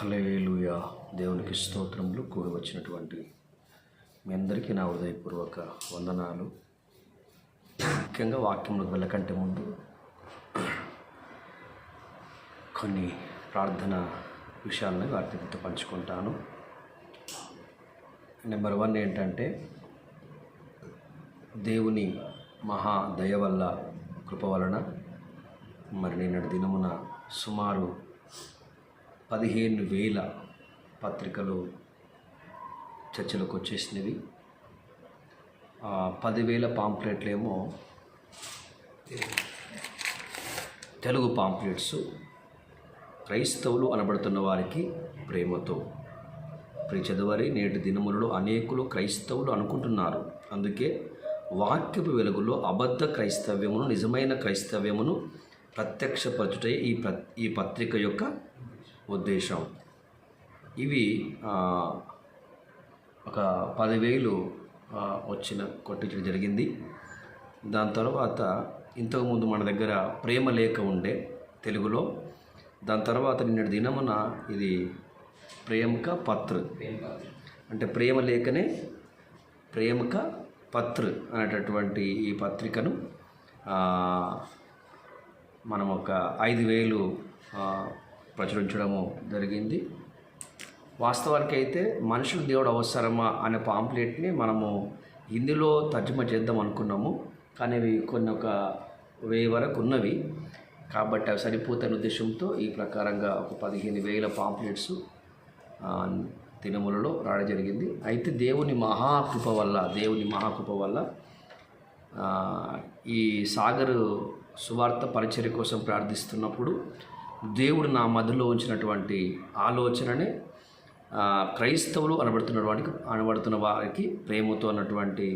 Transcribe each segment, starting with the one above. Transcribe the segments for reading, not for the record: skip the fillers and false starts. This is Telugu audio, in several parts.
హల్లెలూయా. దేవునికి స్తోత్రములు. కూడి వచ్చినటువంటి మీ అందరికీ నా హృదయపూర్వక వందనాలు. ముఖ్యంగా వాక్యంలోకి వెళ్ళకంటే ముందు కొన్ని ప్రార్థన విషయాలను వాటితో పంచుకుంటాను. నెంబర్ 1 ఏంటంటే, దేవుని మహా దయ వల్ల, కృప వలన మరి నిన్నటి దినమున సుమారు 15,000 పత్రికలు చర్చలకు వచ్చేసినవి. 10,000 పాంప్లెట్లేమో తెలుగు పాంప్లెట్స్ క్రైస్తవులు అనబడుతున్న వారికి ప్రేమతో చదవరి. నేటి దినములలో అనేకులు క్రైస్తవులు అనుకుంటున్నారు. అందుకే వాక్యపు వెలుగులో అబద్ధ క్రైస్తవ్యమును, నిజమైన క్రైస్తవ్యమును ప్రత్యక్షపరచుటే ఈ పత్రిక యొక్క ఉద్దేశం. ఇవి ఒక 10,000 కొట్టించడం జరిగింది. దాని తర్వాత ఇంతకుముందు మన దగ్గర ప్రేమ లేఖ ఉండే తెలుగులో. దాని తర్వాత నిన్నటి దినమున ఇది ప్రేమక పత్ర, అంటే ప్రేమ లేఖనే ప్రేమక పత్ర అనేటటువంటి ఈ పత్రికను మనం ఒక 5,000 ప్రచురించడము జరిగింది. వాస్తవానికి అయితే మనుషులు దేవుడు అవసరమా అనే పాంప్లెట్ని మనము హిందీలో తర్జుమా చేద్దాం అనుకున్నాము. కానీ అవి కొన్ని ఒక 1000 వరకు ఉన్నవి. కాబట్టి అవి సరిపోతున్న ఉద్దేశంతో ఈ ప్రకారంగా ఒక 15,000 పాంప్లెట్స్ దినములలో రావడం జరిగింది. అయితే దేవుని మహాకృప వల్ల ఈ సాగర్ సువార్త పరిచర్య కోసం ప్రార్థిస్తున్నప్పుడు దేవుడు నా మధ్యలో ఉంచినటువంటి ఆలోచననే క్రైస్తవులు అనబడుతున్న వారికి ప్రేమతో అన్నటువంటి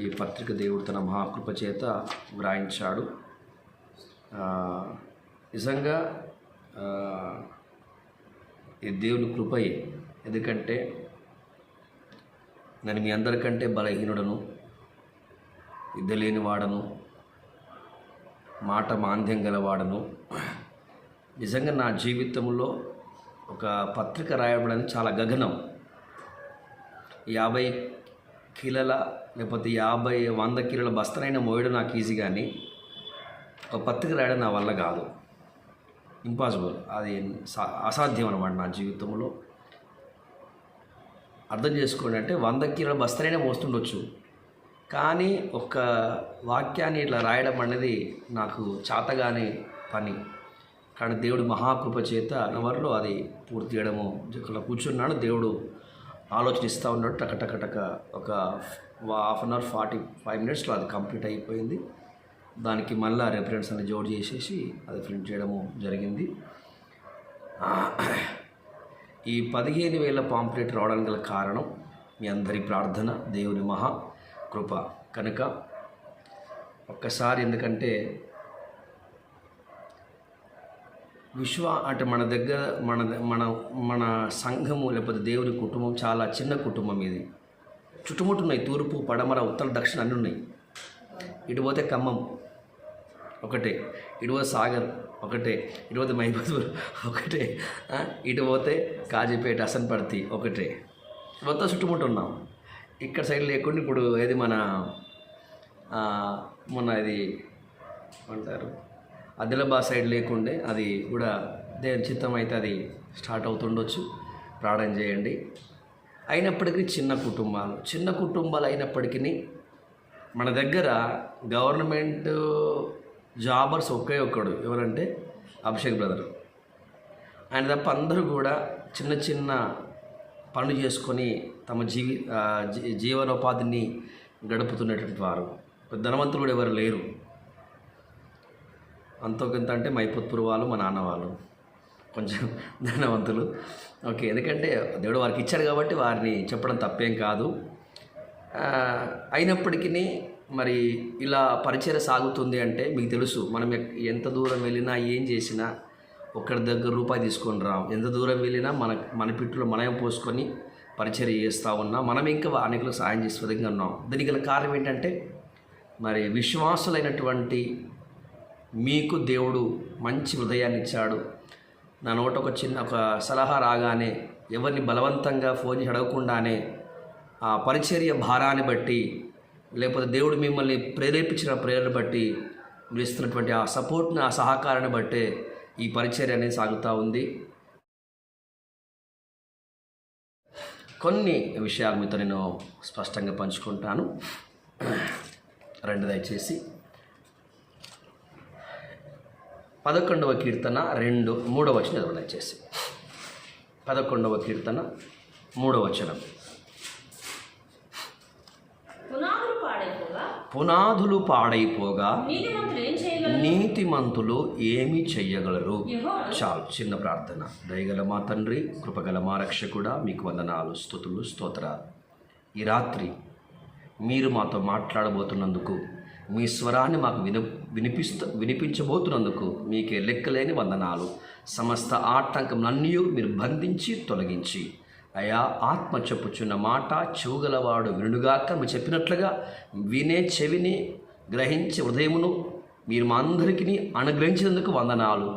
ఈ పత్రిక దేవుడు తన మహాకృప చేత వ్రాయించాడు. నిజంగా ఈ దేవుని కృపయే. ఎందుకంటే నేను మీ అందరికంటే బలహీనుడను, విద్య లేనివాడను, మాట మాంద్యం గలవాడను. నిజంగా నా జీవితంలో ఒక పత్రిక రాయబడని చాలా గగనం. 50 కిలోల లేకపోతే 100 కిలోల బస్తనైనా మోయడం నాకు ఈజీ, కానీ ఒక పత్రిక రాయడం నా వల్ల కాదు. ఇంపాసిబుల్, అది అసాధ్యం అన్నమాట నా జీవితంలో. అర్థం చేసుకోండి, అంటే 100 కిలోల బస్తనైనా మోస్తుండొచ్చు, కానీ ఒక వాక్యాన్ని ఇట్లా రాయడం అనేది నాకు చేతగాని పని. కానీ దేవుడు మహాకృప చేత నవరులో అది పూర్తి చేయడము. ఇక్కడ కూర్చున్నాడు, దేవుడు ఆలోచనిస్తూ ఉన్నాడు. టక ఒక 1/2 అవర్ 45 మినిట్స్లో అది కంప్లీట్ అయిపోయింది. దానికి మళ్ళీ రెఫరెన్స్ అని జోడ్ చేసేసి అది ప్రింట్ చేయడము జరిగింది. ఈ 15,000 పాంప్లెట్ రావడానికి గల కారణం మీ అందరి ప్రార్థన, దేవుని మహా కృప కనుక ఒక్కసారి. ఎందుకంటే అంటే మన దగ్గర మన సంఘము లేకపోతే దేవుని కుటుంబం చాలా చిన్న కుటుంబం. ఇది చుట్టుముట్టున్నాయి, తూర్పు, పడమర, ఉత్తర, దక్షిణ అన్నీ ఉన్నాయి. ఇటు పోతే ఖమ్మం ఒకటే, ఇటు పోతే సాగర్ ఒకటే, ఇటు పోతే మహబూబ్ ఒకటే, ఇటు పోతే కాజీపేట, హసన్పర్తి ఒకటే, మొత్తం చుట్టుముట్టున్నాం. ఇక్కడ సైడ్ లేకుండా ఇప్పుడు ఏది మొన్న ఇది అంటారు ఆదిలాబాద్ సైడ్ లేకుండే, అది కూడా దేవుని చిత్తం అయితే అది స్టార్ట్ అవుతుండొచ్చు. ప్రార్థన చేయండి. అయినప్పటికీ చిన్న కుటుంబాలు అయినప్పటికీ మన దగ్గర గవర్నమెంట్ జాబర్స్ ఒక్కడు ఎవరంటే అభిషేక్ బ్రదర్. ఆయన తప్ప అందరూ కూడా చిన్న పనులు చేసుకొని తమ జీవనోపాధిని గడుపుతున్నటువంటి వారు. ధనవంతులు కూడా ఎవరు లేరు. అంతొకంత అంటే మైపత్పూర్ వాళ్ళు, మా నాన్న వాళ్ళు కొంచెం ధనవంతులు. ఓకే, ఎందుకంటే దేవుడు వారికి ఇచ్చాడు కాబట్టి వారిని చెప్పడం తప్పేం కాదు. అయినప్పటికీ మరి ఇలా పరిచర్య సాగుతుంది అంటే మీకు తెలుసు, మనం ఎంత దూరం వెళ్ళినా ఏం చేసినా ఒకరి దగ్గర రూపాయి తీసుకొని రాం. ఎంత దూరం వెళ్ళినా మన పిట్టులో మనమే పోసుకొని పరిచర్య చేస్తూ ఉన్నాం. మనం ఇంకా అనేకులకు సహాయం చేసే విధంగా ఉన్నాం. దీనికి గల కారణం ఏంటంటే, మరి విశ్వాసులైనటువంటి మీకు దేవుడు మంచి హృదయాన్ని ఇచ్చాడు. నా నోట ఒక సలహా రాగానే ఎవరిని బలవంతంగా ఫోన్ చేసి అడగకుండానే ఆ పరిచర్య భారాన్ని బట్టి, లేకపోతే దేవుడు మిమ్మల్ని ప్రేరేపించిన ప్రేరణ బట్టి మీరు ఇస్తున్నటువంటి ఆ సపోర్ట్ని, ఆ సహకారాన్ని బట్టే ఈ పరిచర్య అనేది సాగుతూ ఉంది. కొన్ని విషయాలు మీతో నేను స్పష్టంగా పంచుకుంటాను. దయచేసి 11వ కీర్తన 3వ వచనం దయచేసి. 11వ కీర్తన 3వ వచనం. పునాదులు పాడైపోగా నీతిమంతులు ఏమి చెయ్యగలరు? చాలు, చిన్న ప్రార్థన. దయగల మా తండ్రి, కృపగల మా రక్షకుడా, మీకు వందనాలు, స్తుతులు, స్తోత్రాలు. ఈ రాత్రి మీరు మాతో మాట్లాడబోతున్నందుకు, మీ స్వరాన్ని మాకు వినిపించబోతున్నందుకు మీకే లెక్కలేని వందనాలు. సమస్త ఆటంకములన్నీ మీరు బంధించి తొలగించి, అయా ఆత్మ చెప్పుచున్న మాట చెవుగలవాడు వినుగాక మీరు చెప్పినట్లుగా వినే చెవిని, గ్రహించే హృదయమును మీరు మా అందరికీ అనుగ్రహించినందుకు వందనాలు,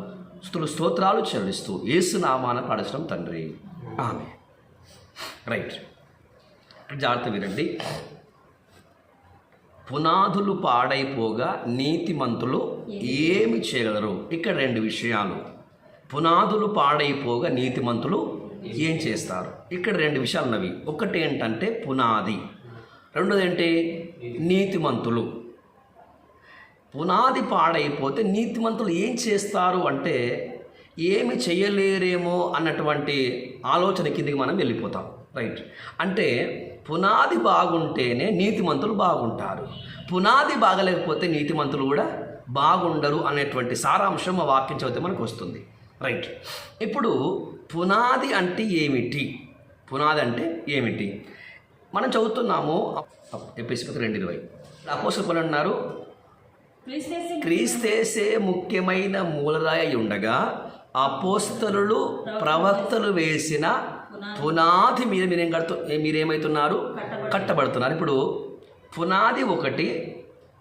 స్తుతులు, స్తోత్రాలు చెల్లిస్తూ యేసు నామాన పాడించడం తండ్రి, ఆమేన్. రైట్, జాగ్రత్త వినండి. పునాదులు పాడైపోగా నీతిమంతులు ఏమి చేయగలరు? ఇక్కడ 2 విషయాలు. పునాదులు పాడైపోగా నీతిమంతులు ఏం చేస్తారు? ఇక్కడ 2 విషయాలు ఉన్నవి. ఒకటి ఏంటంటే పునాది, రెండోది ఏంటి? నీతిమంతులు. పునాది పాడైపోతే నీతిమంతులు ఏం చేస్తారు అంటే ఏమి చేయలేరేమో అన్నటువంటి ఆలోచన కిందకి మనం వెళ్ళిపోతాం. రైట్, అంటే పునాది బాగుంటేనే నీతిమంతులు బాగుంటారు, పునాది బాగలేకపోతే నీతిమంతులు కూడా బాగుండరు అనేటువంటి సారాంశం ఆ వాక్యం చదివితే మనకు వస్తుంది. రైట్, ఇప్పుడు పునాది అంటే ఏమిటి? పునాది అంటే ఏమిటి మనం చదువుతున్నాము. ఎఫెసీయులకు 2:20 అపోస్తలులు పౌలు అన్నారు, క్రీస్తేసే ముఖ్యమైన మూలరాయి ఉండగా అపోస్తలులు ప్రవక్తలు వేసిన పునాది మీద మీరేమవుతున్నారు? కట్టబడుతున్నారు. ఇప్పుడు పునాది ఒకటి,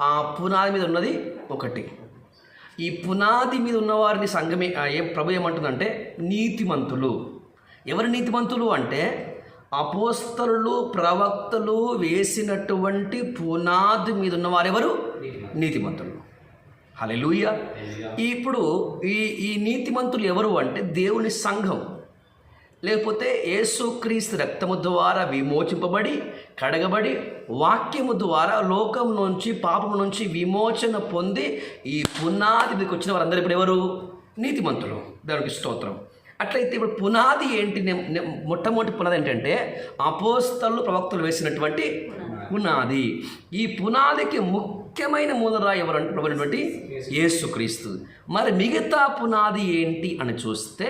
ఆ పునాది మీద ఉన్నది ఒకటి. ఈ పునాది మీద ఉన్నవారిని సంఘమే ప్రభు ఏమంటుందంటే నీతిమంతులు. ఎవరు నీతిమంతులు అంటే అపోస్తలులు ప్రవక్తలు వేసినటువంటి పునాది మీద ఉన్నవారెవరు? నీతిమంతులు. హల్లెలూయా. ఇప్పుడు ఈ నీతిమంతులు ఎవరు అంటే దేవుని సంఘం, లేకపోతే యేసుక్రీస్తు రక్తము ద్వారా విమోచింపబడి కడగబడి వాక్యము ద్వారా లోకం నుంచి పాపం నుంచి విమోచన పొంది ఈ పునాది మీదకి వచ్చిన వారందరూ ఇప్పుడు ఎవరు? నీతిమంతులు. దానికి స్తోత్రం. అట్లయితే ఇప్పుడు పునాది ఏంటి? మొట్టమొదటి పునాది ఏంటంటే అపోస్తలులు ప్రవక్తలు వేసినటువంటి పునాది. ఈ పునాదికి ముఖ్యమైన మూలరాయి ఎవరంటే ప్రభువైనటువంటి యేసుక్రీస్తు. మరి మిగతా పునాది ఏంటి అని చూస్తే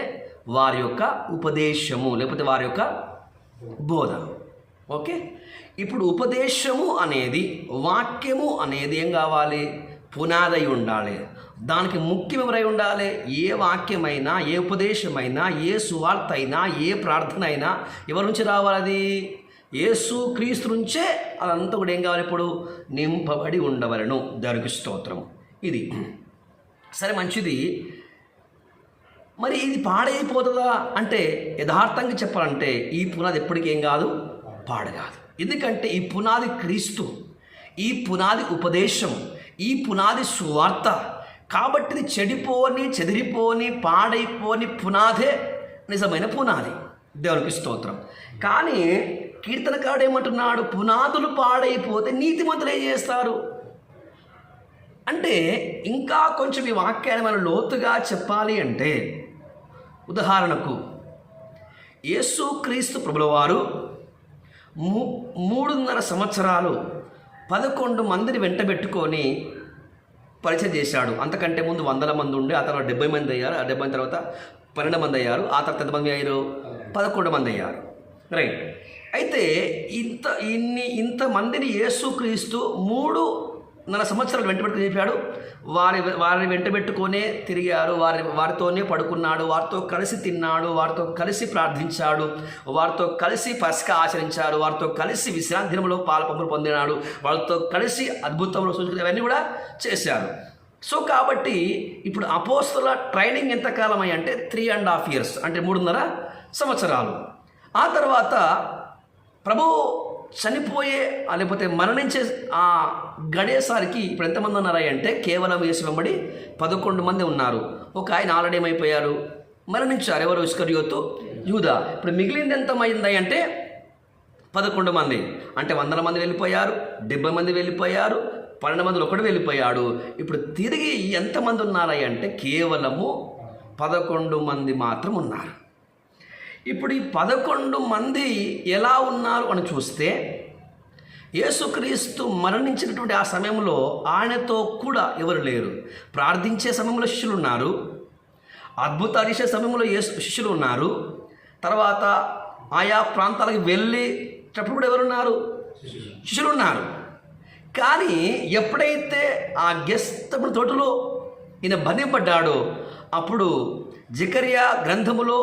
వారి యొక్క ఉపదేశము, లేకపోతే వారి యొక్క బోధ. ఓకే, ఇప్పుడు ఉపదేశము అనేది, వాక్యము అనేది ఏం కావాలి? పునాదై ఉండాలి. దానికి ముఖ్యం ఎవరై ఉండాలి? ఏ వాక్యమైనా, ఏ ఉపదేశమైనా, ఏ సువార్త అయినా, ఏ ప్రార్థన అయినా ఎవరి నుంచి రావాలి? అది యేసు క్రీస్తు నుంచే అదంతా కూడా ఏం కావాలి? ఇప్పుడు నింపబడి ఉండవలను. దానికి స్తోత్రం. ఇది సరే, మంచిది. మరి ఇది పాడైపోతుందా అంటే యథార్థంగా చెప్పాలంటే ఈ పునాది ఎప్పటికీ ఏం కాదు? పాడు కాదు. ఎందుకంటే ఈ పునాది క్రీస్తు, ఈ పునాది ఉపదేశం, ఈ పునాది సువార్త. కాబట్టి ఇది చెడిపోని, చెదిరిపోని, పాడైపోని పునాదే నిజమైన పునాది. దేవునికి స్తోత్రం. కానీ కీర్తనకారుడు ఏమంటున్నాడు? పునాదులు పాడైపోతే నీతిమంతులు ఏం చేస్తారు అంటే, ఇంకా కొంచెం ఈ వాక్యాన్ని మనం లోతుగా చెప్పాలి అంటే, ఉదాహరణకు యేసుక్రీస్తు ప్రభుల వారు 3.5 సంవత్సరాలు 11 మందిని వెంటబెట్టుకొని పరిచయం చేశాడు. అంతకంటే ముందు 100 మంది ఉండి, ఆ తర్వాత 70 మంది అయ్యారు, ఆ 70 మంది తర్వాత 12 మంది అయ్యారు, ఆ తర్వాత ఎంతమంది అయ్యారు? 11 మంది అయ్యారు. రైట్. అయితే ఇంతమందిని యేసుక్రీస్తు 3.5 సంవత్సరాలు వెంటబెట్టుకుని చెప్పాడు. వారిని వెంటబెట్టుకొనే తిరిగారు, వారితోనే పడుకున్నాడు, వారితో కలిసి తిన్నాడు, వారితో కలిసి ప్రార్థించాడు, వారితో కలిసి పస్కా ఆచరించాడు, వారితో కలిసి విశ్రాంతి దినంలో పాలు పంపులు పొందినాడు, వాళ్ళతో కలిసి అద్భుతంలో సూచనలు ఇవన్నీ కూడా చేశారు. సో కాబట్టి ఇప్పుడు అపోస్తల ట్రైనింగ్ ఎంతకాలం అయ్యి అంటే 3.5 years, అంటే 3.5 సంవత్సరాలు. ఆ తర్వాత ప్రభు చనిపోయే లేకపోతే మరణించే ఆ గడియేసరికి ఇప్పుడు ఎంతమంది ఉన్నారా అంటే కేవలం యేసు వెంబడి 11 మంది ఉన్నారు. ఒక ఆయన ఆల్రెడీ ఏమైపోయారు, మరణించారు. ఎవరు? ఇస్కరియోతు యూదా. ఇప్పుడు మిగిలింది ఎంతమైంది అంటే 11 మంది. అంటే 100 మంది వెళ్ళిపోయారు, 70 మంది వెళ్ళిపోయారు, 12 మందిలో ఒకడు వెళ్ళిపోయాడు. ఇప్పుడు తిరిగి ఎంతమంది ఉన్నారా అంటే కేవలము 11 మంది మాత్రం ఉన్నారు. ఇప్పుడు ఈ 11 మంది ఎలా ఉన్నారు అని చూస్తే, యేసుక్రీస్తు మరణించినటువంటి ఆ సమయంలో ఆయనతో కూడా ఎవరు లేరు. ప్రార్థించే సమయంలో శిష్యులు ఉన్నారు, అద్భుతాలు చేసే సమయంలో శిష్యులు ఉన్నారు, తర్వాత ఆయా ప్రాంతాలకు వెళ్ళేటప్పుడు కూడా ఎవరున్నారు? శిష్యులు ఉన్నారు. కానీ ఎప్పుడైతే ఆ గెస్తపుడు తోటలో ఈయన బంధింపడ్డాడో అప్పుడు జకరియా గ్రంథములో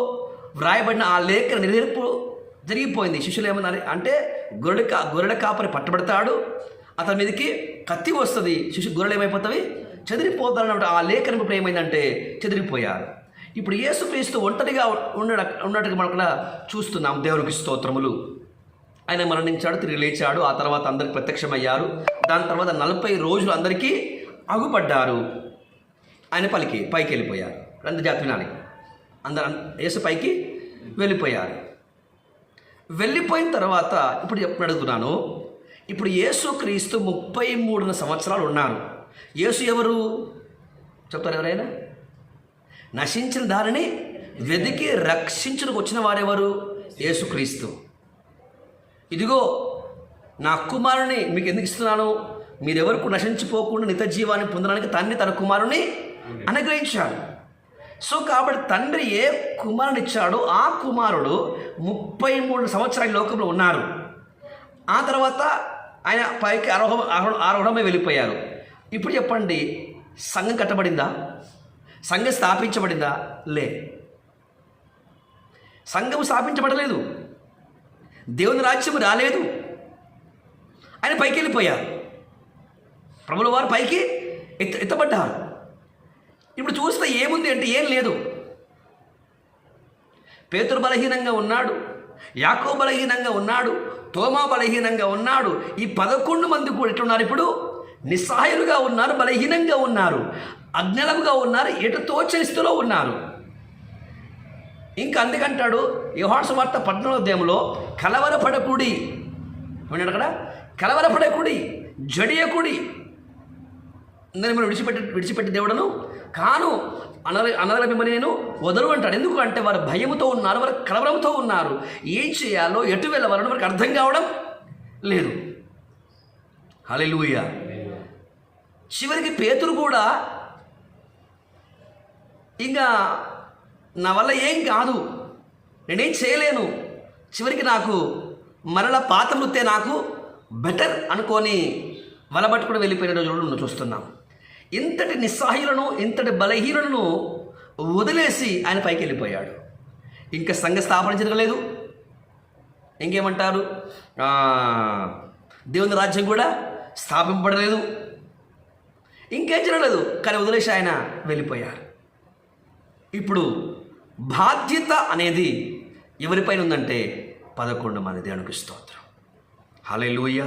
వ్రాయబడిన ఆ లేఖన నెరవేర్పు జరిగిపోయింది. శిష్యులు ఏమన్నారు అంటే గొర్రెల కాపరి పట్టబడతాడు, అతని మీదకి కత్తి వస్తుంది, గొర్రెలు ఏమైపోతాయి? చెదిరిపోతారు అన్నమాట. ఆ లేఖన ఇప్పుడు ఏమైందంటే చెదిరిపోయారు. ఇప్పుడు యేసుక్రీస్తు ఒంటరిగా ఉన్నట్టుగా మనం కూడా చూస్తున్నాం. దేవునికి స్తోత్రములు. ఆయన మరణించాడు, తిరిగి లేచాడు, ఆ తర్వాత అందరికి ప్రత్యక్షమయ్యారు. దాని తర్వాత 40 రోజులు అందరికీ అగుపడ్డారు. ఆయన పైకి వెళ్ళిపోయారు. జాతి వినాలి, అందరు యేసు పైకి వెళ్ళిపోయారు. వెళ్ళిపోయిన తర్వాత ఇప్పుడు అడుగుతున్నాను, ఇప్పుడు యేసుక్రీస్తు 33 సంవత్సరాలు ఉన్నారు. యేసు ఎవరు చెప్తారు? ఎవరైనా? నశించిన దానిని వెతికి రక్షించుకు వచ్చిన వారెవరు? యేసుక్రీస్తు. ఇదిగో నా కుమారుని మీకు ఎందుకు ఇస్తున్నాను, మీరెవరకు నశించిపోకుండా నిత్య జీవాన్ని పొందడానికి తండ్రి తన కుమారుని అనుగ్రహించాడు. సో కాబట్టి తండ్రి ఏ కుమారుని ఇచ్చాడో ఆ కుమారుడు 33 సంవత్సరాల లోకంలో ఉన్నారు. ఆ తర్వాత ఆయన పైకి ఆరోహణమే వెళ్ళిపోయారు. ఇప్పుడు చెప్పండి, సంఘం కట్టబడిందా? సంఘం స్థాపించబడిందా? లే, సంఘం స్థాపించబడలేదు, దేవుని రాజ్యం రాలేదు. ఆయన పైకి వెళ్ళిపోయారు, ప్రభుల వారు పైకి ఎత్తబడ్డారు. ఇప్పుడు చూస్తే ఏముంది అంటే ఏం లేదు. పేతురు బలహీనంగా ఉన్నాడు, యాకోబు బలహీనంగా ఉన్నాడు, తోమా బలహీనంగా ఉన్నాడు. ఈ 11 మంది కూడా ఎట్లున్నారు? ఇప్పుడు నిస్సహాయులుగా ఉన్నారు, బలహీనంగా ఉన్నారు, అజ్ఞానముగా ఉన్నారు, ఎటు తోచని స్థితిలో ఉన్నారు. ఇంకా అందుకంటాడు యోహాను సువార్త 14వ అధ్యాయంలో, కలవరపడకుడి. ఏమన్నాడు అక్కడ? కలవరపడకుడి, జడియకుడి, నేను విడిచిపెట్టి దేవుడను కాను, అనగల మిమ్మల్ని నేను వదలు అంటాడు. ఎందుకు అంటే వారు భయముతో ఉన్నారు, వారు కలవరంతో ఉన్నారు. ఏం చేయాలో, ఎటు వెళ్ళవాలని వారికి అర్థం కావడం లేదు. హల్లెలూయా. చివరికి పేతురు కూడా ఇంకా నా వల్ల ఏం కాదు, నేనేం చేయలేను, చివరికి నాకు మరల పాత వృత్తే నాకు బెటర్ అనుకొని వలబట్టుకుని వెళ్ళిపోయిన రోజులను చూస్తున్నాం. ఇంతటి నిస్సహాయులను, ఇంతటి బలహీనులను వదిలేసి ఆయన పైకి వెళ్ళిపోయాడు. ఇంకా సంఘ స్థాపన జరగలేదు, ఇంకేమంటారు, దేవుని రాజ్యం కూడా స్థాపింపబడలేదు, ఇంకేం జరగలేదు. కానీ వదిలేసి ఆయన వెళ్ళిపోయారు. ఇప్పుడు బాధ్యత అనేది ఎవరిపైన ఉందంటే 11 మంది. దేవునికి స్తోత్రం. హల్లెలూయా.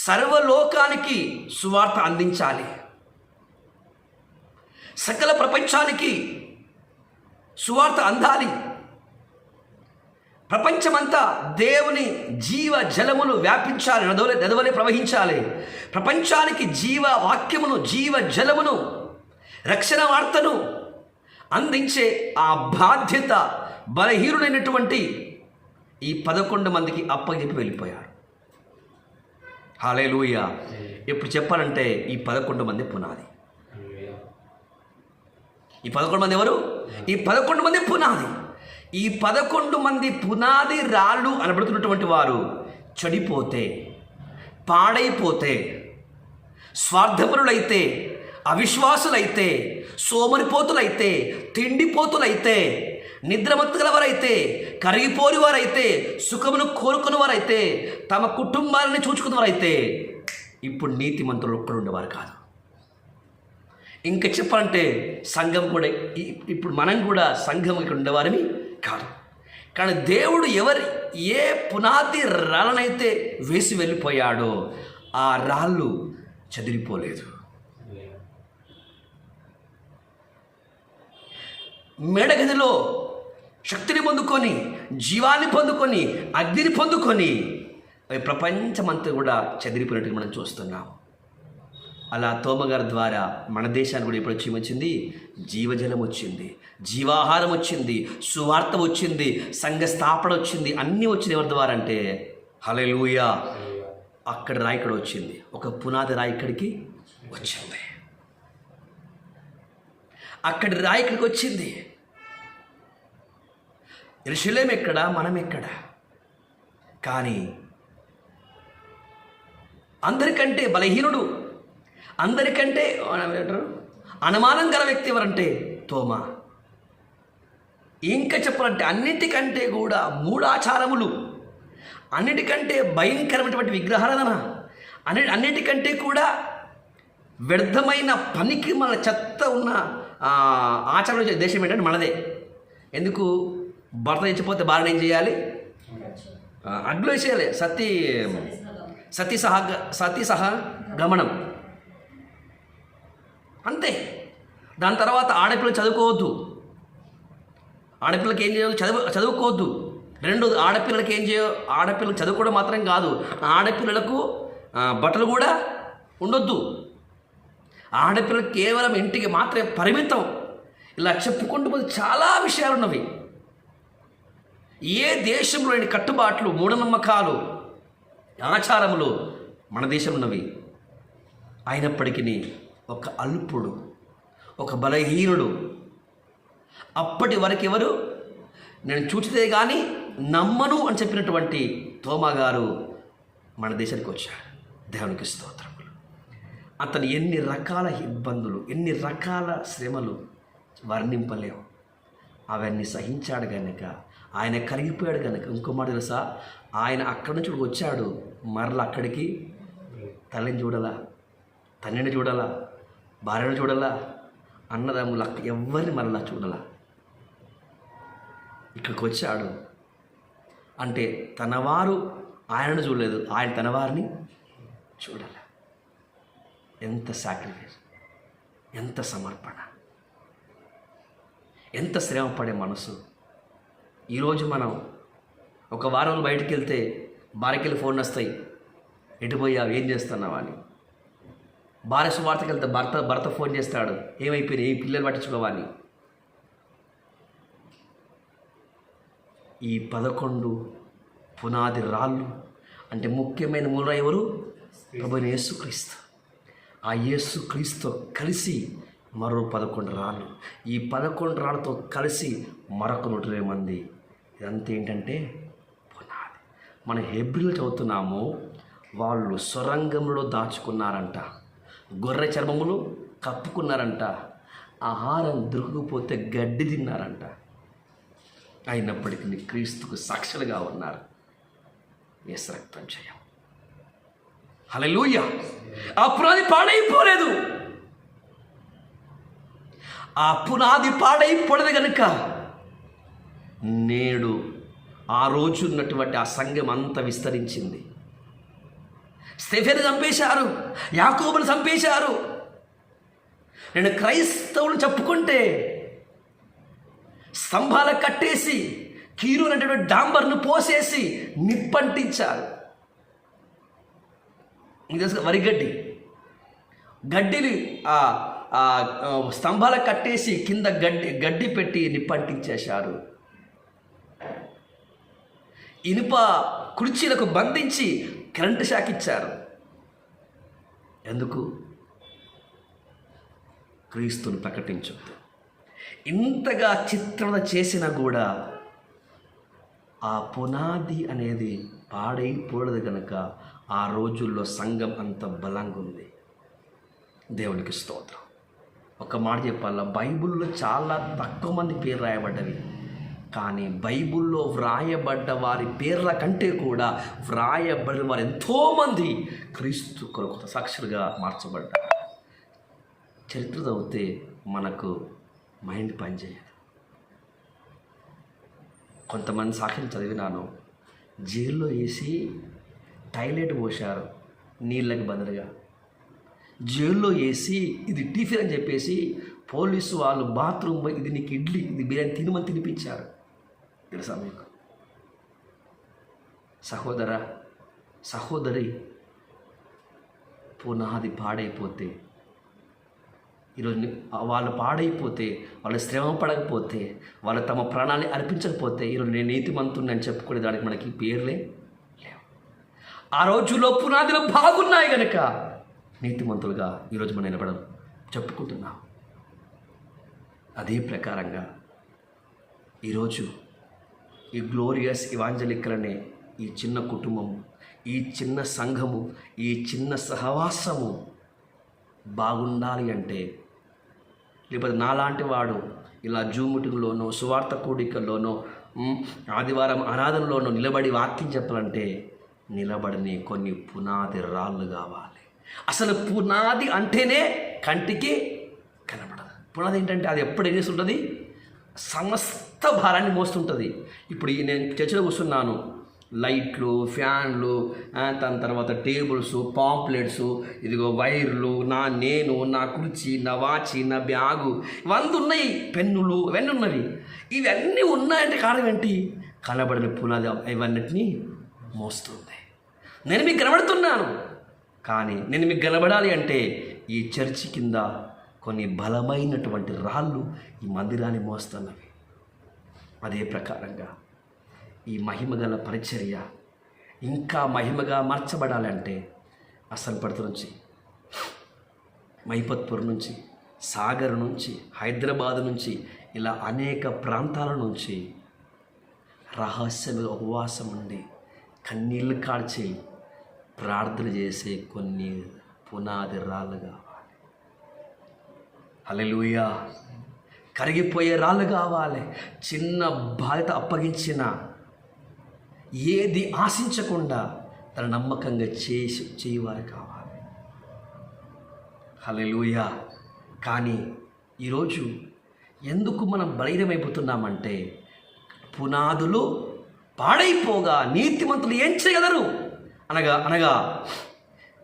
సర్వలోకానికి సువార్త అందించాలి, సకల ప్రపంచానికి సువార్త అందాలి. ప్రపంచమంతా దేవుని జీవ జలమును వ్యాపించాలి, నదువలే ప్రవహించాలి. ప్రపంచానికి జీవ వాక్యమును, జీవ జలమును, రక్షణ వార్తను అందించే ఆ బాధ్యత బలహీనుడైనటువంటి ఈ 11 మందికి అప్పగించి వెళ్ళిపోయారు. హల్లెలూయా. ఇప్పుడు చెప్పాలంటే ఈ 11 మంది పునాది. ఈ 11 మంది ఎవరు? ఈ 11 మంది పునాది. ఈ 11 మంది పునాది రాళ్ళు అనబడుతున్నటువంటి వారు చెడిపోతే, పాడైపోతే, స్వార్థపరులైతే, అవిశ్వాసులైతే, సోమరిపోతులైతే, తిండిపోతులైతే, నిద్రమత్తుగలవారైతే, కరిగిపోని వారైతే, సుఖమును కోరుకుని వారైతే, తమ కుటుంబాలని చూచుకున్న వారైతే ఇప్పుడు నీతిమంతులు ఒక్కడు ఉండేవారు కాదు. ఇంకా చెప్పాలంటే సంఘం కూడా ఇప్పుడు మనం కూడా సంఘం ఇక్కడ ఉండేవారని కాదు. కానీ దేవుడు ఏ పునాది రాళ్ళనైతే వేసి వెళ్ళిపోయాడో ఆ రాళ్ళు చెదిరిపోలేదు. మేడగదిలో శక్తిని పొందుకొని, జీవాన్ని పొందుకొని, అగ్నిని పొందుకొని ప్రపంచమంతా కూడా చెదిరిపోయినట్టు మనం చూస్తున్నాం. అలా తోమగారి ద్వారా మన దేశానికి కూడా ఇప్పుడు వచ్చింది జీవజలం వచ్చింది, జీవాహారం వచ్చింది, సువార్త వచ్చింది, సంఘ స్థాపన వచ్చింది. అన్నీ వచ్చింది ఎవరి ద్వారా అంటే హల్లెలూయా. అక్కడ రాయి ఇక్కడ వచ్చింది, ఒక పునాది రాయి ఇక్కడికి వచ్చింది, అక్కడి రాయి ఇక్కడికి వచ్చింది. యెరూషలేము ఎక్కడ, మనం ఎక్కడ? కానీ అందరికంటే బలహీనుడు, అందరికంటే అనుమానం గల వ్యక్తి ఎవరంటే తోమా. ఇంకా చెప్పాలంటే అన్నిటికంటే కూడా మూఢాచారములు, అన్నిటికంటే భయంకరమైనటువంటి విగ్రహారాధన, అన్నిటికంటే కూడా వ్యర్థమైన పనికి మన చెత్త ఉన్న ఆచారం దేశం ఏంటంటే మనదే. ఎందుకు? భర్త చచ్చిపోతే భార్యను ఏం చేయాలి? అగ్లో వేసేయాలి. సతీ సహా గమనం అంతే. దాని తర్వాత ఆడపిల్లలు చదువుకోవద్దు, ఆడపిల్లలకి ఏం చేయదు, చదువుకోవద్దు. రెండోది ఆడపిల్లలకి ఏం చేయవు, ఆడపిల్లలు చదువుకోవడం మాత్రం కాదు, ఆడపిల్లలకు బట్టలు కూడా ఉండొద్దు. ఆడపిల్లలు కేవలం ఇంటికి మాత్రమే పరిమితం. ఇలా చెప్పుకుంటూ పోతే చాలా విషయాలు ఉన్నవి. ఏ దేశంలోని కట్టుబాట్లు, మూఢనమ్మకాలు, ఆచారములు మన దేశంలో ఉన్నవి. అయినప్పటికీ ఒక అల్పుడు, ఒక బలహీనుడు, అప్పటి వరకు ఎవరు నేను చూచితే కానీ నమ్మను అని చెప్పినటువంటి తోమా గారు మన దేశానికి వచ్చాడు. దేవునికి స్తోత్రములు. అతను ఎన్ని రకాల ఇబ్బందులు, ఎన్ని రకాల శ్రమలు వర్ణింపలేవు. అవన్నీ సహించాడు కనుక ఆయన కరిగిపోయాడు కనుక. ఇంకో మాట తెలుసా, ఆయన అక్కడి నుంచి వచ్చాడు, మరలా అక్కడికి తల్లిని చూడాలా, తండ్రిని చూడాలా, భార్యను చూడాలా, అన్నదమ్ములు ఎవరిని మరలా చూడాలా. ఇక్కడికి వచ్చాడు అంటే తనవారు ఆయనను చూడలేదు, ఆయన తన వారిని చూడాలి. ఎంత సాక్రిఫైస్, ఎంత సమర్పణ, ఎంత శ్రమ పడే మనసు. ఈరోజు మనం ఒక వారం రోజులు బయటికి వెళ్తే భార్యకి ఫోన్ వస్తాయి, ఎటుపోయావు, ఏం చేస్తున్నావు అని. భార్య సువార్తకి వెళ్తే భర్త ఫోన్ చేస్తాడు, ఏమైపోయినాయి, ఏ పిల్లలు పట్టించుకోవాలి. ఈ 11 పునాది రాళ్ళు అంటే ముఖ్యమైన మూల ఎవరు? ప్రభువైన యేసుక్రీస్తు. ఆ యేసుక్రీస్తుతో కలిసి మరో 11 రాళ్ళు, ఈ 11 రాళ్ళతో కలిసి మరొక 120 మంది. ఇదంతా ఏంటంటే పునాది. మన హెబ్రీలు చదువుతున్నాము, వాళ్ళు సొరంగంలో దాచుకున్నారంట, గొర్రె చర్మములు కప్పుకున్నారంట, ఆహారం దొరకకపోతే గడ్డి తిన్నారంట. అయినప్పటికీ క్రీస్తుకు సాక్షులుగా ఉన్నారు. యేసు రక్తం చేయం. హల్లెలూయా. ఆ పునాది పాడైపోలేదు. ఆ పునాది పాడైపోలేదు కనుక నేడు ఆ రోజు ఉన్నటువంటి ఆ సంఘం అంతా విస్తరించింది. స్టెఫెను చంపేశారు, యాకోబును చంపేశారు. నేను క్రైస్తవులు చెప్పుకుంటే స్తంభాల కట్టేసి కీరు అనేటువంటి డాంబర్ను పోసేసి నిప్పంటించారు. వరిగడ్డి గడ్డిని స్తంభాల కట్టేసి కింద గడ్డి పెట్టి నిప్పంటించేశారు. ఇనుప కుర్చీలకు బంధించి కరెంటు షాక్ ఇచ్చారు. ఎందుకు? క్రీస్తును ప్రకటించొద్దు. ఇంతగా చిత్రణ చేసినా కూడా ఆ పునాది అనేది పాడైపోలేదు కనుక ఆ రోజుల్లో సంఘం అంత బలంగా ఉంది. దేవునికి స్తోత్రం. ఒక మాట చెప్పాలా, బైబిల్లో చాలా తక్కువ మంది పేరు రాయబడ్డవి, కానీ బైబిల్లో వ్రాయబడ్డ వారి పేర్ల కంటే కూడా వ్రాయబడిన వారు ఎంతోమంది క్రీస్తు కొరకు సాక్షులుగా మార్చబడ్డారు. చరిత్ర చదివితే మనకు మైండ్ పనిచేయదు. కొంతమంది సాక్షులు చదివినాను, జైల్లో వేసి టాయిలెట్ పోశారు నీళ్ళకి బదులుగా. జైల్లో వేసి ఇది టిఫిన్ అని చెప్పేసి పోలీసు వాళ్ళు బాత్రూమ్ పోయి ఇది నీకు ఇడ్లీ, ఇది బిర్యానీ తినమని తినిపించారు. తెలుసా మీకు? సహోదర సహోదరి, పునాది పాడైపోతే, ఈరోజు వాళ్ళు పాడైపోతే, వాళ్ళు శ్రమ పడకపోతే, వాళ్ళు తమ ప్రాణాన్ని అర్పించకపోతే, ఈరోజు నేను నీతిమంతుడిని అని చెప్పుకునే దానికి మనకి పేర్లే లేవు. ఆ రోజుల్లో పునాదులు బాగున్నాయి కనుక నీతిమంతులుగా ఈరోజు మనం నిలబడం చెప్పుకుంటున్నాం. అదే ప్రకారంగా ఈరోజు ఈ గ్లోరియస్ ఇవాంజలికల్ అనే ఈ చిన్న కుటుంబము, ఈ చిన్న సంఘము, ఈ చిన్న సహవాసము బాగుండాలి అంటే, లేకపోతే నాలాంటి వాడు ఇలా జూమ్ మీటింగ్లోనో, సువార్త కూడికల్లోనో, ఆదివారం ఆరాధనలోనో నిలబడి వాక్యం చెప్పాలంటే నిలబడని కొన్ని పునాది రాళ్ళు కావాలి. అసలు పునాది అంటేనే కంటికి కనబడదు. పునాది ఏంటంటే అది ఎప్పుడు ఏం చేస్తుంటుంది? సమస్త భారాన్ని మోస్తుంటుంది. ఇప్పుడు నేను చర్చలో కూర్చున్నాను, లైట్లు, ఫ్యాన్లు, దాని తర్వాత టేబుల్స్, పాంప్లెట్స్, ఇదిగో వైర్లు, నా కుర్చీ, నా వాచి, నా బ్యాగు, ఇవన్నీ ఉన్నాయి, పెన్నులు, ఇవన్నీ ఉన్నవి. ఇవన్నీ ఉన్నాయంటే కారణం ఏంటి? కనబడిన పునాది ఇవన్నిటినీ మోస్తుంది. నేను మీకు కనబడుతున్నాను, కానీ నేను మీకు కనబడాలి అంటే ఈ చర్చి కింద కొన్ని బలమైనటువంటి రాళ్ళు ఈ మందిరాన్ని మోస్తున్నవి. అదే ప్రకారంగా ఈ మహిమగల పరిచర్య ఇంకా మహిమగా మార్చబడాలంటే అసన్పర్తి నుంచి, మైపత్పూర్ నుంచి, సాగర్ నుంచి, హైదరాబాద్ నుంచి, ఇలా అనేక ప్రాంతాల నుంచి రహస్యంగా ఉపవాసం ఉండి కన్నీళ్ళు కార్చి ప్రార్థన చేసే కొన్ని పునాది రాళ్ళు కావాలి. హల్లెలూయా. కరిగిపోయే రాళ్ళు కావాలి. చిన్న బాధ్యత అప్పగించిన, ఏది ఆశించకుండా తన నమ్మకంగా చేయవారు కావాలి. హల్లెలూయా. కానీ ఈరోజు ఎందుకు మనం బలహీనమైపోతున్నామంటే, పునాదులు పాడైపోగా నీతిమంతులు ఏం చేయగలరు? అనగా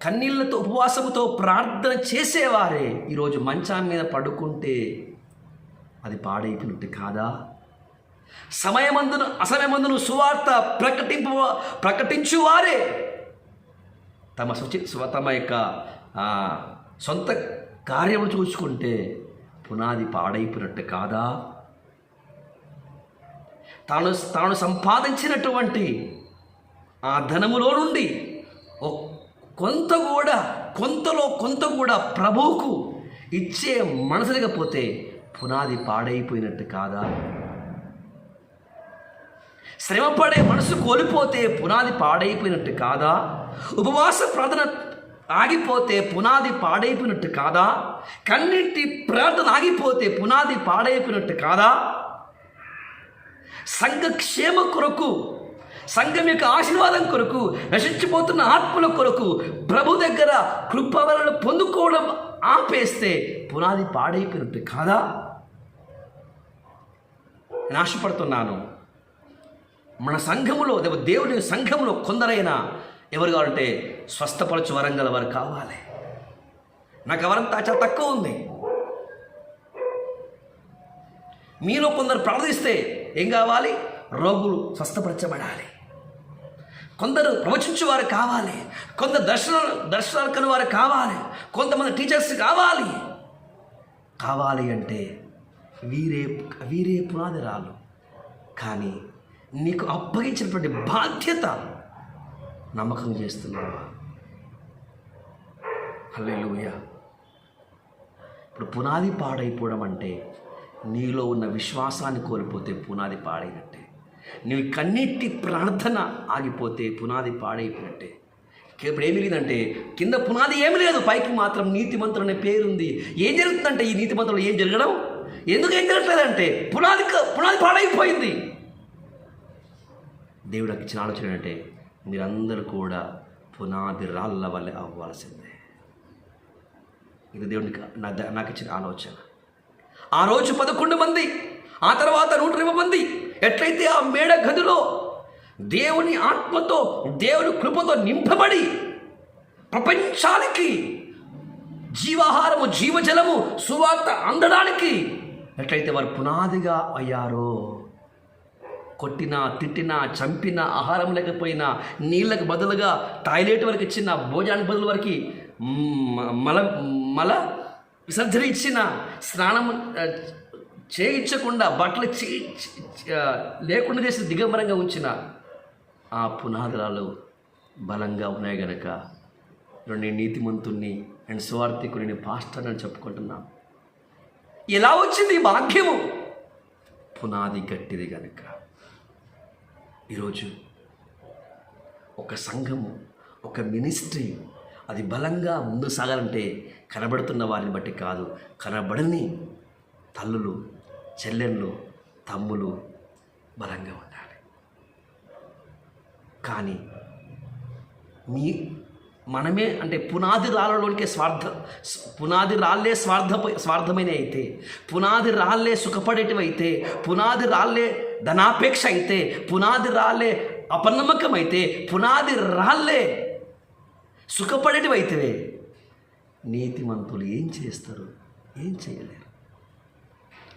కన్నీళ్లతో ఉపవాసముతో ప్రార్థన చేసేవారే ఈరోజు మంచం మీద పడుకుంటే అది పాడైపోయినట్టు కాదా? అసమయమందును సువార్త ప్రకటించువారే తమ యొక్క సొంత కార్యములు చూసుకుంటే పునాది పాడైపోయినట్టు కాదా? తాను సంపాదించినటువంటి ఆ ధనములో నుండి కొంత కూడా ప్రభువుకు ఇచ్చే మనసు లేకపోతే పునాది పాడైపోయినట్టు కాదా? శ్రమపడే మనసు కోల్పోతే పునాది పాడైపోయినట్టు కాదా? ఉపవాస ప్రార్థన ఆగిపోతే పునాది పాడైపోయినట్టు కాదా? కన్నిటి ప్రార్థన ఆగిపోతే పునాది పాడైపోయినట్టు కాదా? సంఘ క్షేమ కొరకు, సంఘం యొక్క ఆశీర్వాదం కొరకు, నశించిపోతున్న ఆత్మల కొరకు ప్రభు దగ్గర కృపవలను పొందుకోవడం ఆపేస్తే పునాది పాడైపోయినట్టు కాదా? నేను ఆశపడుతున్నాను, మన సంఘములో, దేవుని సంఘంలో కొందరైనా ఎవరు కావాలంటే స్వస్థపరచు వరంగల వారు కావాలి. నాకు ఎవరంతా చాలా తక్కువ ఉంది. మీలో కొందరు ప్రార్థిస్తే ఏం కావాలి? రోగులు స్వస్థపరచబడాలి. కొందరు ప్రవచించేవారు కావాలి, కొందరు దర్శనాలు కను వారు కావాలి, కొంతమంది టీచర్స్ కావాలి అంటే వీరే పునాది రాళ్ళు. కానీ నీకు అప్పగించినటువంటి బాధ్యత నమ్మకం చేస్తున్నావా? హల్లెలూయా. ఇప్పుడు పునాది పాడైపోవడం అంటే నీలో ఉన్న విశ్వాసాన్ని కోల్పోతే పునాది పాడైనట్టే. నీవు కన్నీటి ప్రార్థన ఆగిపోతే పునాది పాడైపోయినట్టే. ఇప్పుడు ఏమి లేదంటే కింద పునాది ఏమి లేదు, పైకి మాత్రం నీతిమంతులు అనే పేరుంది. ఏం జరుగుతుందంటే ఈ నీతిమంతులు ఏం జరగడం? ఎందుకు ఏం జరగట్లేదంటే పునాది పాడైపోయింది. దేవుడికి ఇచ్చిన ఆలోచన అంటే మీరందరూ కూడా పునాది రాళ్ళ వల్లే అవ్వాల్సిందే. ఇది దేవునికి నాకు ఇచ్చిన ఆలోచన. ఆ రోజు 11 మంది, ఆ తర్వాత 120 మంది ఎట్లయితే ఆ మేడ గదిలో దేవుని ఆత్మతో దేవుని కృపతో నింపబడి ప్రపంచానికి జీవాహారము జీవజలము సువార్త అందడానికి ఎట్లయితే వారు పునాదిగా అయ్యారో, కొట్టినా తిట్టినా చంపినా ఆహారం లేకపోయినా నీళ్ళకు బదులుగా టాయిలెట్ వరకు ఇచ్చిన భోజనానికి బదులు వరకు మల విసర్జన ఇచ్చిన స్నానం చేయించకుండా బట్టలు లేకుండా చేసి దిగంబరంగా ఉంచిన ఆ పునాదురాలు బలంగా ఉన్నాయి గనక నేను నీతిమంతుణ్ణి అండ్ స్వార్థికుని, నేను పాస్టర్ అని చెప్పుకుంటున్నాను. ఎలా వచ్చింది ఈ భాగ్యము? పునాది గట్టిది గనక. ఈరోజు ఒక సంఘము, ఒక మినిస్ట్రీ అది బలంగా ముందు సాగాలంటే కనబడుతున్న వారిని బట్టి కాదు, కనబడని తల్లులు, చెల్లెళ్ళు, తమ్ములు బలంగా ఉండాలి. కానీ మనమే అంటే పునాది రాళ్ళలోనికే పునాది రాళ్ళే స్వార్థమైన అయితే, పునాది రాళ్ళే సుఖపడేటివైతే, పునాది రాళ్ళే ధనాపేక్ష అయితే, పునాది రాళ్ళే అపనమ్మకం అయితే, పునాది రాళ్ళే సుఖపడేటివైతే నీతిమంతులు ఏం చేస్తారు? ఏం చేయలేరు.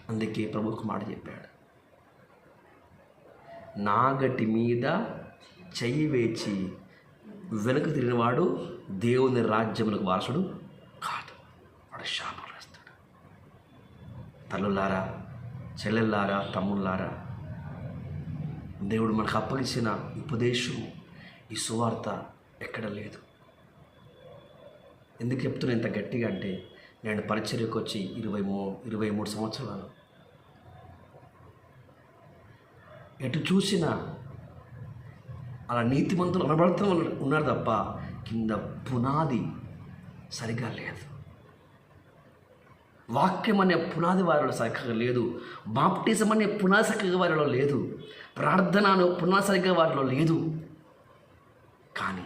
అందుకే ప్రభు ఒక మాట చెప్పాడు, నాగటి మీద చెయ్యి వేచి వెనుక తిరిగినవాడు దేవుని రాజ్యములకు వారసుడు కాదు, వాడు శాపం రాస్తాడు. తల్లులారా, చెల్లెల్లారా, తమ్ముళ్ళారా, దేవుడు మనకు అప్పగించిన ఉపదేశం, ఈ సువార్త ఎక్కడ లేదు. ఎందుకు చెప్తున్నా ఇంత గట్టిగా అంటే, నేను పరిచర్యకు వచ్చి 23 సంవత్సరాలు, ఎటు చూసినా అలా నీతిమంతులు అనబడుతూ ఉన్నారు తప్ప కింద పునాది సరిగా లేదు. వాక్యం అనే పునాది వారిలో చక్కగా లేదు, బాప్టిజం అనే పునాది చక్కగా వారిలో లేదు, ప్రార్థనను పునాది సరిగ్గా వారిలో లేదు. కానీ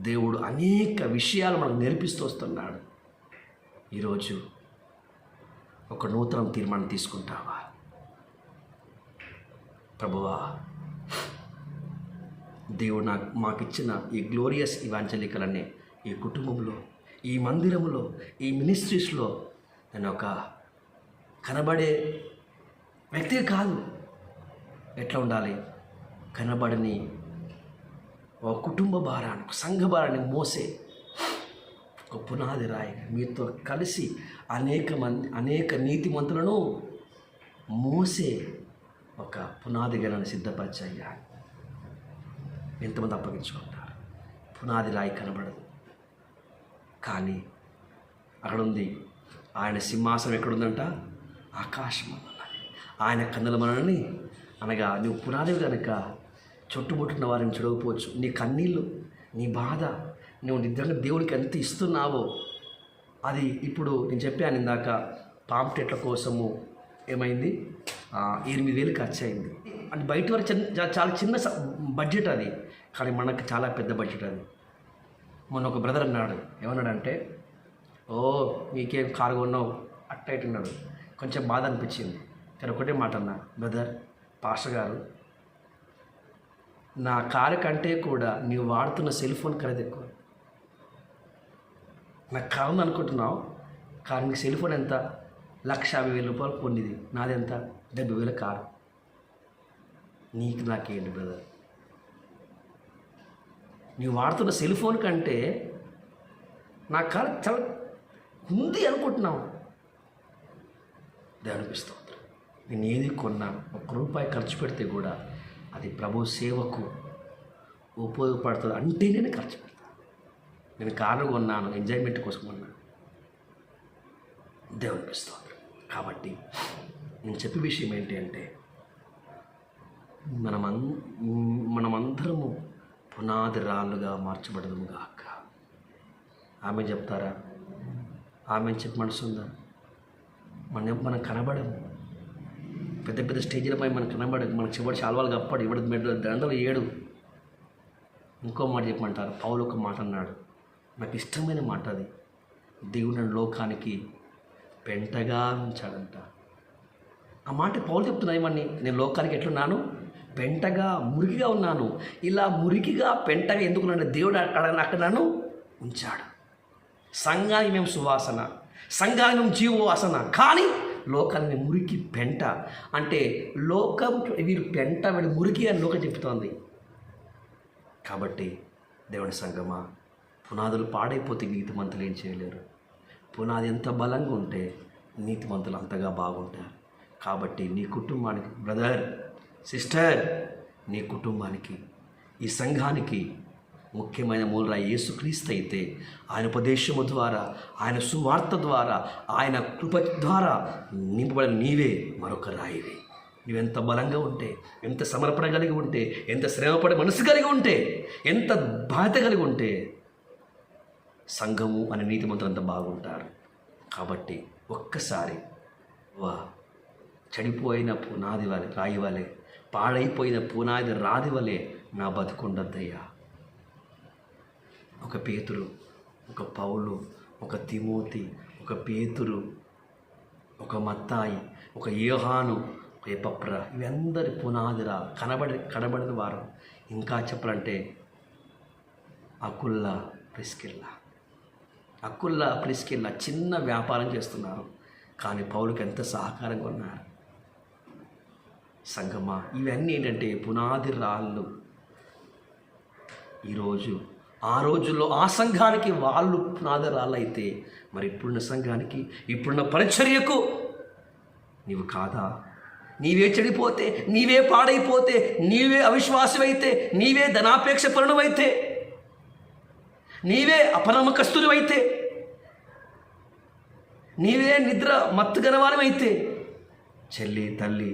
దేవుడు అనేక విషయాలు మనకు నేర్పిస్తూ వస్తున్నాడు. ఈరోజు ఒక నూతన తీర్మానం తీసుకుంటావా? ప్రభువా, దేవుడు మాకిచ్చిన ఈ గ్లోరియస్ ఇవాంజలికల్ అనే ఈ కుటుంబంలో, ఈ మందిరంలో, ఈ మినిస్ట్రీస్లో నేను ఒక కనబడే వ్యక్తి కాదు. ఎట్లా ఉండాలి? కనబడని ఒక కుటుంబ భారాన్ని, ఒక సంఘ భారాన్ని మోసే ఒక పునాది రాయి, మీతో కలిసి అనేక నీతిమంతులను మోసే ఒక పునాది గణాన్ని సిద్ధపరిచయ్యా. ఎంతమంది అప్పగించుకుంటారు? పునాది రాయి కనబడదు, కానీ అక్కడ ఉంది. ఆయన సింహాసనం ఎక్కడుందంట? ఆకాశం అన్నది. ఆయన కన్నుల మనల్ని అనగా నువ్వు పునాది కనుక చుట్టుముట్టిన వారిని చూడకపోవచ్చు. నీ కన్నీళ్ళు, నీ బాధ, నువ్వు నిజంగా దేవుడికి ఎంత ఇస్తున్నావో అది ఇప్పుడు నేను చెప్పాను ఇందాక, పాంప్లెట్ల కోసము ఏమైంది 8,000 ఖర్చు అయింది. అంటే బయట వరకు చాలా చిన్న బడ్జెట్ అది, కానీ మనకు చాలా పెద్ద బడ్జెట్ అది. మొన్న ఒక బ్రదర్ అన్నాడు, ఏమన్నాడంటే, ఓ నీకేం కారు కొన్నావు అట్ట ఇటున్నాడు. కొంచెం బాధ అనిపించింది, కానీ ఒకటే మాట అన్నా, బ్రదర్, పాస్టర్ గారు, నా కారు కంటే కూడా నీవు వాడుతున్న సెల్ ఫోన్ ఖరీదు ఎక్కువ. నాకు కావాలి అనుకుంటున్నావు, కానీ నీకు సెల్ ఫోన్ ఎంత? 1,50,000 కొన్నిది, నాది ఎంత? 70,000 కారు. నీకు నాకేంటి బ్రదర్? నీవు వాడుతున్న సెల్ ఫోన్ కంటే నా కారు చాలా ఉంది అనుకుంటున్నావు. అనిపిస్తుంది. నేను ఏది కొన్నా ₹1 ఖర్చు పెడితే కూడా అది ప్రభు సేవకు ఉపయోగపడుతుంది అంటే నేను ఖర్చు పెడతాను. నేను కారు కొన్నాను, ఎంజాయ్మెంట్ కోసం కొన్నాను. దేవునిపిస్తుంది. కాబట్టి నేను చెప్పే విషయం ఏంటి అంటే, మనమందరము పునాది రాళ్ళుగా మార్చబడదుము గాక. ఆమె చెప్తారా? ఆమె చెప్పి మనసు ఉందా? మనం కనబడము. పెద్ద పెద్ద స్టేజీలపై మనం కనబడదు. మనకు చివరి శాల్వాలు కప్పడు, ఇవిడ మెడలు దండలు 7. ఇంకో మాట చెప్పమంటారు. పౌలు ఒక మాట అన్నాడు, నాకు ఇష్టమైన మాట అది. దేవుడు నన్ను లోకానికి పెంటగా ఉంచాడంట. ఆ మాట పౌలు చెప్తున్నా ఏమని, నేను లోకానికి ఎట్లున్నాను? పెంటగా, మురికిగా ఉన్నాను. ఇలా మురికిగా పెంటగా ఎందుకున్నాడు? దేవుడు అక్కడ నన్ను ఉంచాడు. సంఘానికి మేము సువాసన, సంఘానికి మేము జీవవాసన, కానీ లోకాన్ని మురికి పెంట అంటే లోకం వీరు పెంట, వీడు మురికి అని లోకం చెప్తోంది. కాబట్టి దేవుని సంగమా, పునాదులు పాడైపోతే నీతిమంతులు ఏం చేయలేరు. పునాది ఎంత బలంగా ఉంటే నీతిమంతులు అంతగా బాగుంటారు. కాబట్టి నీ కుటుంబానికి, బ్రదర్, సిస్టర్, నీ కుటుంబానికి, ఈ సంఘానికి ముఖ్యమైన మూలరాయి యేసుక్రీస్తు అయితే ఆయన ఉపదేశము ద్వారా, ఆయన సువార్త ద్వారా, ఆయన కృప ద్వారా నింపబడిన నీవే మరొక రాయివే. నువ్వెంత బలంగా ఉంటే, ఎంత సమర్పణ కలిగి ఉంటే, ఎంత శ్రమపడే మనసు కలిగి ఉంటే, ఎంత బాధ్యత కలిగి ఉంటే సంఘము అనే నీతిమంతులు అంత బాగుంటారు. కాబట్టి ఒక్కసారి చెడిపోయిన పునాది వలె, రాయి వలె, పాడైపోయిన పునాది రాది వలె నా బతుకుండద్దయ్యా. ఒక పేతురు, ఒక పౌలు, ఒక తిమోతి, ఒక పేతురు, ఒక మత్తాయి, ఒక యోహాను, ఒక ఎపప్ర, ఇవందరి పునాదిరా కనబడిన వారు. ఇంకా చెప్పాలంటే అకుల్లా, ప్రిస్కిల్లా చిన్న వ్యాపారం చేస్తున్నారు, కానీ పౌలుకి ఎంత సహకారంగా ఉన్నారు. సంగమా, ఇవన్నీ ఏంటంటే పునాది రాళ్ళు. ఈరోజు ఆ రోజుల్లో ఆ సంఘానికి వాళ్ళు పునాది రాళ్ళు అయితే, మరి ఇప్పుడున్న సంఘానికి, ఇప్పుడున్న పరిచర్యకు నీవు కాదా? నీవే చెడిపోతే, నీవే పాడైపోతే, నీవే అవిశ్వాసమైతే, నీవే ధనాపేక్ష పరుణమైతే, నీవే అపనమ్మకస్తునివైతే, నీవే నిద్ర మత్తు గనవానివైతే, చెల్లి, తల్లి,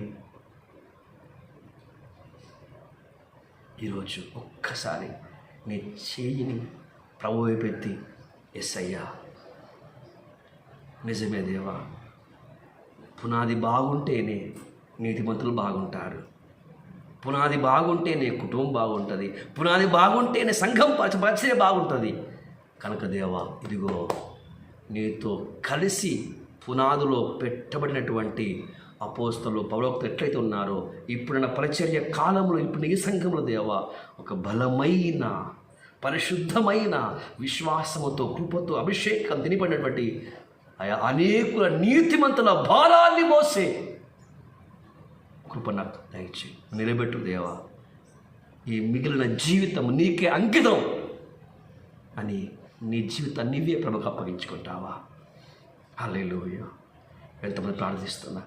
ఈరోజు ఒక్కసారి నీ చేయిని ప్రభువు వైపు ఎత్తి, యేసయ్యా నిజమే దేవా, పునాది బాగుంటేనే నీతిమంతులు బాగుంటారు, పునాది బాగుంటేనే కుటుంబం బాగుంటుంది, పునాది బాగుంటేనే సంఘం పరిచయం బాగుంటుంది. కనుక దేవా, ఇదిగో నీతో కలిసి పునాదులో పెట్టబడినటువంటి అపోస్తలు, పౌలోక్తులు ఎట్లయితే ఉన్నారో, ఇప్పుడున్న పరిచర్య కాలంలో, ఇప్పుడు ఈ సంఘంలో దేవా, ఒక బలమైన, పరిశుద్ధమైన విశ్వాసముతో, కృపతో, అభిషేకం తినిపడినటువంటి అనేకుల నీతిమంతుల భారాన్ని మోసే కృప నాకు దయచేయి. నిలబెట్టు దేవా, ఈ మిగిలిన జీవితం నీకే అంకితం అని నీ జీవితాన్ని నీవే ప్రభుకు అప్పగించుకుంటావా? హల్లెలూయా. ఎంతమంది ప్రార్థిస్తున్నా.